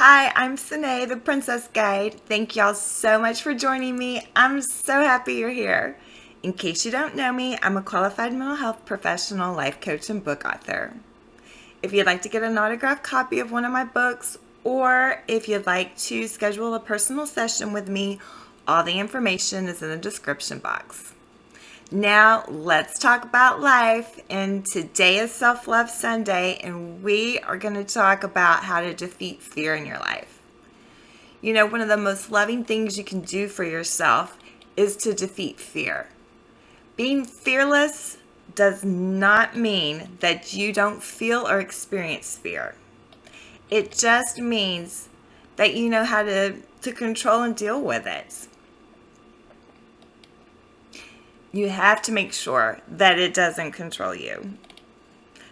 Hi, I'm Senée, the Princess Guide. Thank y'all so much for joining me. I'm so happy you're here. In case you don't know me, I'm a qualified mental health professional, life coach, and book author. If you'd like to get an autographed copy of one of my books, or if you'd like to schedule a personal session with me, all the information is in the description box. Now, let's talk about life. And today is Self Love Sunday, and we are going to talk about how to defeat fear in your life. You know, one of the most loving things you can do for yourself is to defeat fear. Being fearless does not mean that you don't feel or experience fear. It just means that you know how to control and deal with it. You have to make sure that it doesn't control you.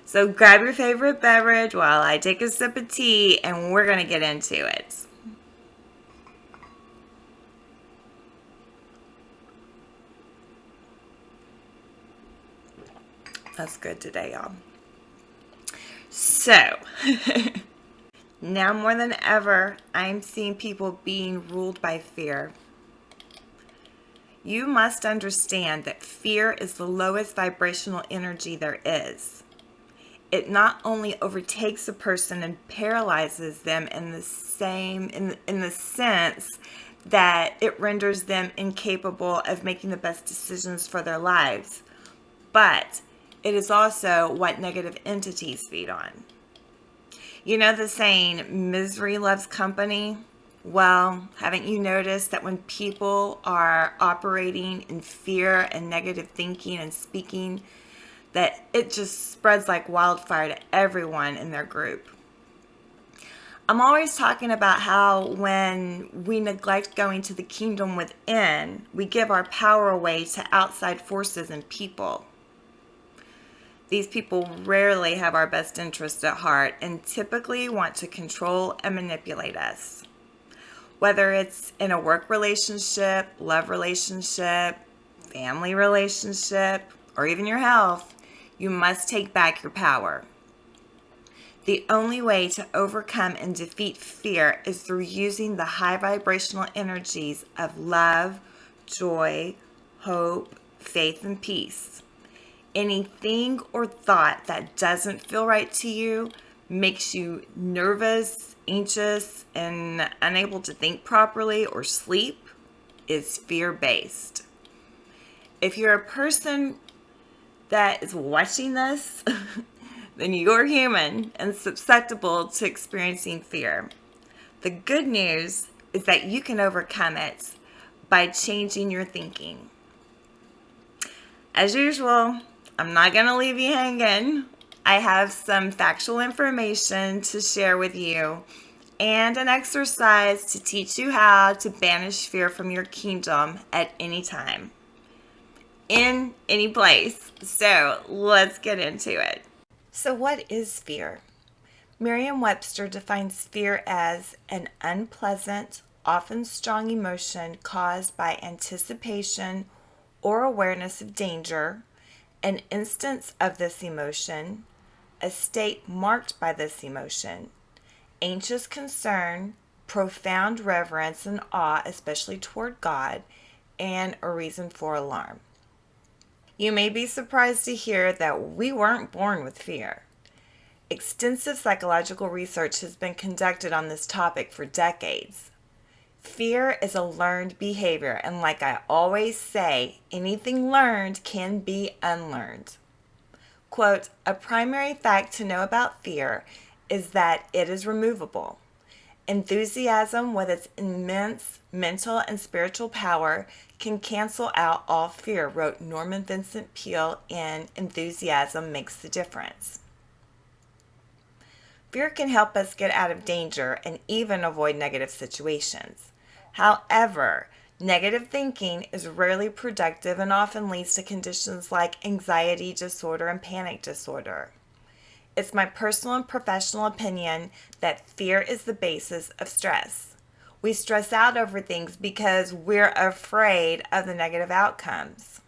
So grab your favorite beverage while I take a sip of tea, and we're going to get into it. That's good today, y'all. So, now more than ever, I'm seeing people being ruled by fear. You must understand that fear is the lowest vibrational energy there is. It not only overtakes a person and paralyzes them in the sense that it renders them incapable of making the best decisions for their lives, but it is also what negative entities feed on. You know the saying, misery loves company? Well, haven't you noticed that when people are operating in fear and negative thinking and speaking, that it just spreads like wildfire to everyone in their group? I'm always talking about how when we neglect going to the kingdom within, we give our power away to outside forces and people. These people rarely have our best interest at heart and typically want to control and manipulate us. Whether it's in a work relationship, love relationship, family relationship, or even your health, you must take back your power. The only way to overcome and defeat fear is through using the high vibrational energies of love, joy, hope, faith, and peace. Anything or thought that doesn't feel right to you, makes you nervous, anxious, and unable to think properly or sleep, is fear-based. If you're a person that is watching this, then you're human and susceptible to experiencing fear. The good news is that you can overcome it by changing your thinking. As usual, I'm not going to leave you hanging. I have some factual information to share with you and an exercise to teach you how to banish fear from your kingdom at any time, in any place. So let's get into it. So what is fear? Merriam-Webster defines fear as an unpleasant, often strong emotion caused by anticipation or awareness of danger, an instance of this emotion, a state marked by this emotion, anxious concern, profound reverence and awe, especially toward God, and a reason for alarm. You may be surprised to hear that we weren't born with fear. Extensive psychological research has been conducted on this topic for decades. Fear is a learned behavior, and like I always say, anything learned can be unlearned. Quote, a primary fact to know about fear is that it is removable. Enthusiasm, with its immense mental and spiritual power, can cancel out all fear, wrote Norman Vincent Peale in Enthusiasm Makes the Difference. Fear can help us get out of danger and even avoid negative situations. However, negative thinking is rarely productive and often leads to conditions like anxiety disorder and panic disorder. It's my personal and professional opinion that fear is the basis of stress. We stress out over things because we're afraid of the negative outcomes.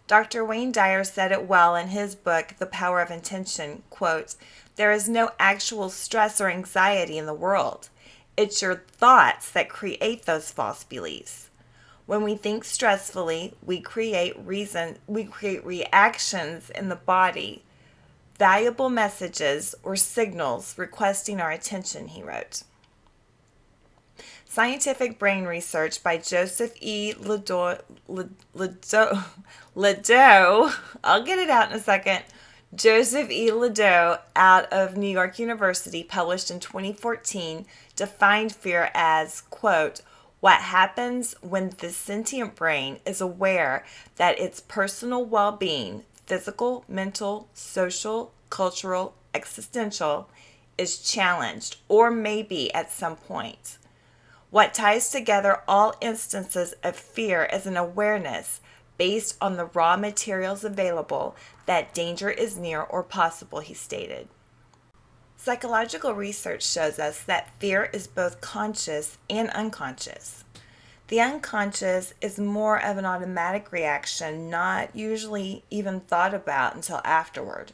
Dr. Wayne Dyer said it well in his book, The Power of Intention, quote, there is no actual stress or anxiety in the world. It's your thoughts that create those false beliefs. When we think stressfully, we create reactions in the body, valuable messages or signals requesting our attention, he wrote. Scientific brain research by Joseph E. Ledoux, I'll get it out in a second. Joseph E. Ledoux out of New York University, published in 2014, defined fear as, quote, what happens when the sentient brain is aware that its personal well-being, physical, mental, social, cultural, existential, is challenged or may be at some point. What ties together all instances of fear is an awareness based on the raw materials available that danger is near or possible, he stated. Psychological research shows us that fear is both conscious and unconscious. The unconscious is more of an automatic reaction, not usually even thought about until afterward.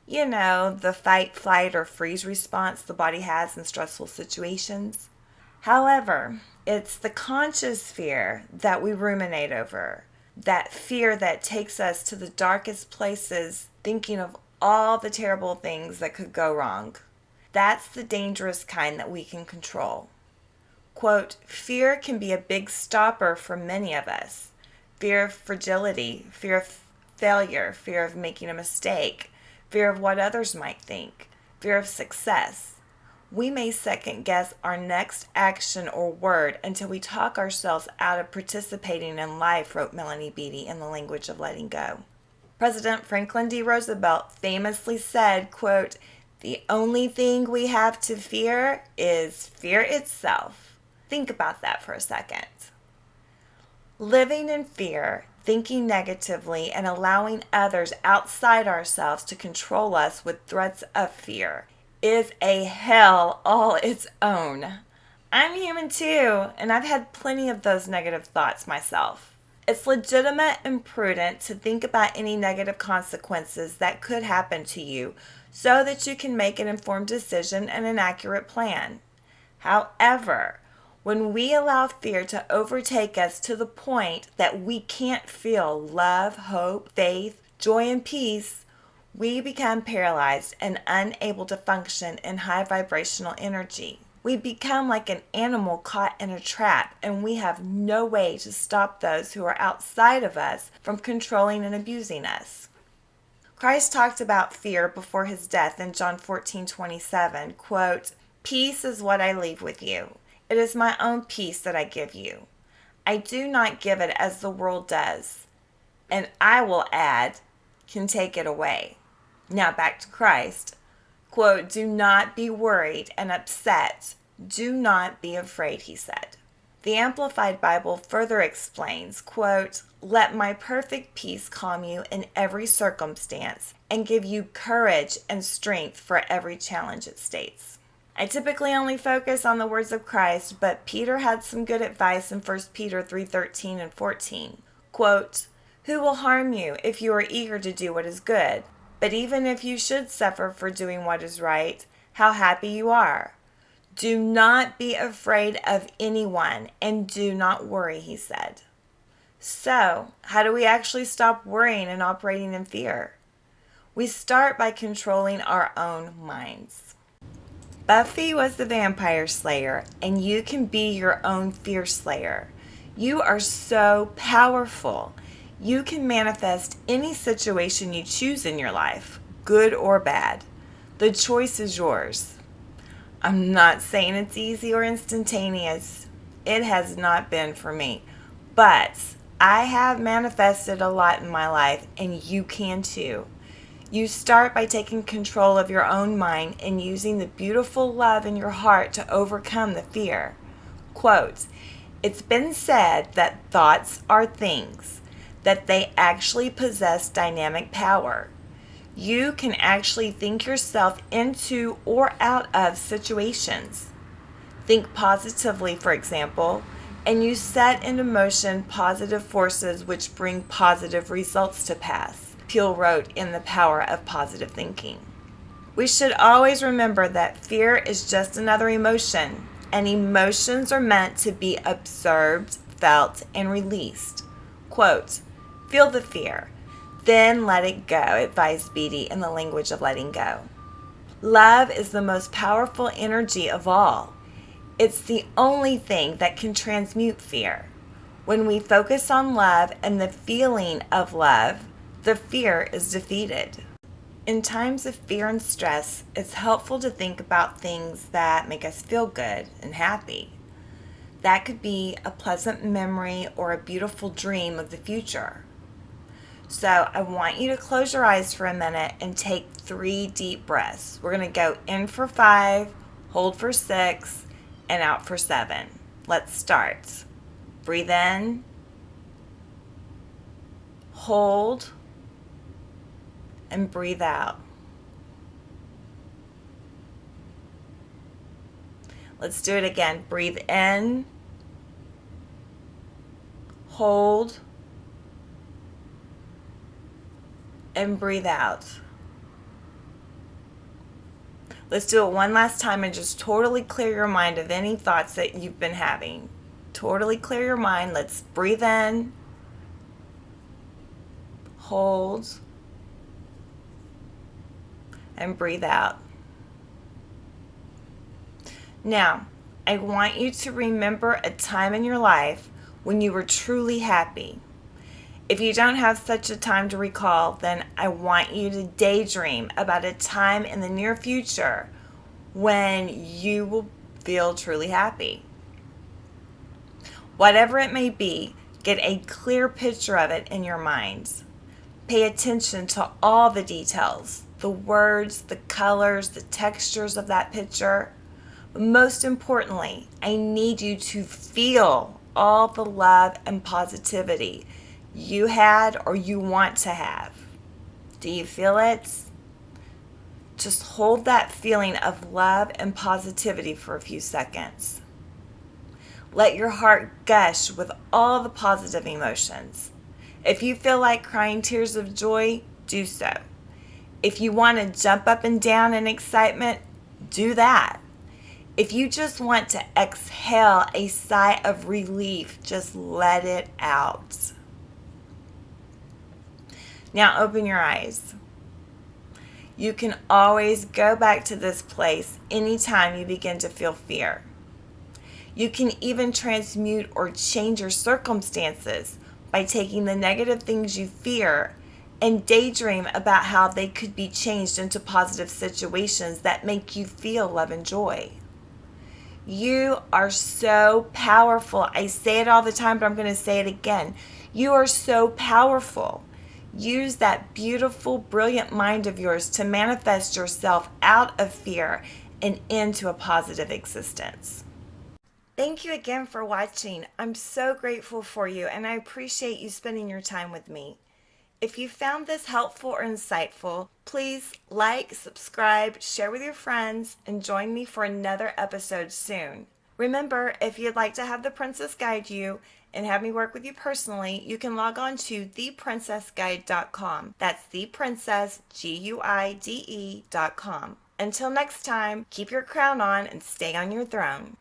You know, the fight, flight, or freeze response the body has in stressful situations. However, it's the conscious fear that we ruminate over, that fear that takes us to the darkest places, thinking of all the terrible things that could go wrong. That's the dangerous kind that we can control. Quote, fear can be a big stopper for many of us. Fear of fragility, fear of failure, fear of making a mistake, fear of what others might think, fear of success. We may second guess our next action or word until we talk ourselves out of participating in life, wrote Melanie Beattie in The Language of Letting Go. President Franklin D. Roosevelt famously said, quote, the only thing we have to fear is fear itself. Think about that for a second. Living in fear, thinking negatively, and allowing others outside ourselves to control us with threats of fear is a hell all its own. I'm human too, and I've had plenty of those negative thoughts myself. It's legitimate and prudent to think about any negative consequences that could happen to you so that you can make an informed decision and an accurate plan. However, when we allow fear to overtake us to the point that we can't feel love, hope, faith, joy, and peace, we become paralyzed and unable to function in high vibrational energy. We become like an animal caught in a trap, and we have no way to stop those who are outside of us from controlling and abusing us. Christ talked about fear before his death in John 14:27, quote, peace is what I leave with you. It is my own peace that I give you. I do not give it as the world does, and I will add, can take it away. Now back to Christ. Quote, do not be worried and upset. Do not be afraid, he said. The Amplified Bible further explains, quote, let my perfect peace calm you in every circumstance and give you courage and strength for every challenge, it states. I typically only focus on the words of Christ, but Peter had some good advice in 1 Peter 3:13 and 14. Quote, who will harm you if you are eager to do what is good? But even if you should suffer for doing what is right, how happy you are. Do not be afraid of anyone and do not worry, he said. So, how do we actually stop worrying and operating in fear? We start by controlling our own minds. Buffy was the vampire slayer, and you can be your own fear slayer. You are so powerful. You can manifest any situation you choose in your life, good or bad. The choice is yours. I'm not saying it's easy or instantaneous. It has not been for me. But I have manifested a lot in my life, and you can too. You start by taking control of your own mind and using the beautiful love in your heart to overcome the fear. Quote, it's been said that thoughts are things, that they actually possess dynamic power. You can actually think yourself into or out of situations. Think positively, for example, and you set into motion positive forces which bring positive results to pass. Peale wrote in The Power of Positive Thinking. We should always remember that fear is just another emotion, and emotions are meant to be observed, felt, and released. Quote, feel the fear, then let it go, advised Beatty in the language of letting go. Love is the most powerful energy of all. It's the only thing that can transmute fear. When we focus on love and the feeling of love, the fear is defeated. In times of fear and stress, it's helpful to think about things that make us feel good and happy. That could be a pleasant memory or a beautiful dream of the future. So I want you to close your eyes for a minute and take 3 deep breaths. We're going to go in for 5, hold for 6, and out for 7. Let's start. Breathe in, hold, and breathe out. Let's do it again. Breathe in, hold, and breathe out. Let's do it one last time and just totally clear your mind of any thoughts that you've been having. Totally clear your mind. Let's breathe in, hold, and breathe out. Now, I want you to remember a time in your life when you were truly happy. If you don't have such a time to recall, then I want you to daydream about a time in the near future when you will feel truly happy. Whatever it may be, get a clear picture of it in your mind. Pay attention to all the details, the words, the colors, the textures of that picture. But most importantly, I need you to feel all the love and positivity you had or you want to have. Do you feel it? Just hold that feeling of love and positivity for a few seconds. Let your heart gush with all the positive emotions. If you feel like crying tears of joy, do so. If you want to jump up and down in excitement, do that. If you just want to exhale a sigh of relief, just let it out. Now open your eyes. You can always go back to this place anytime you begin to feel fear. You can even transmute or change your circumstances by taking the negative things you fear and daydream about how they could be changed into positive situations that make you feel love and joy. You are so powerful. I say it all the time, but I'm going to say it again. You are so powerful. Use that beautiful, brilliant mind of yours to manifest yourself out of fear and into a positive existence. Thank you again for watching. I'm so grateful for you, and I appreciate you spending your time with me. If you found this helpful or insightful, please like, subscribe, share with your friends, and join me for another episode soon. Remember, if you'd like to have the Princess guide you and have me work with you personally, you can log on to theprincessguide.com. That's theprincessguide.com. Until next time, keep your crown on and stay on your throne.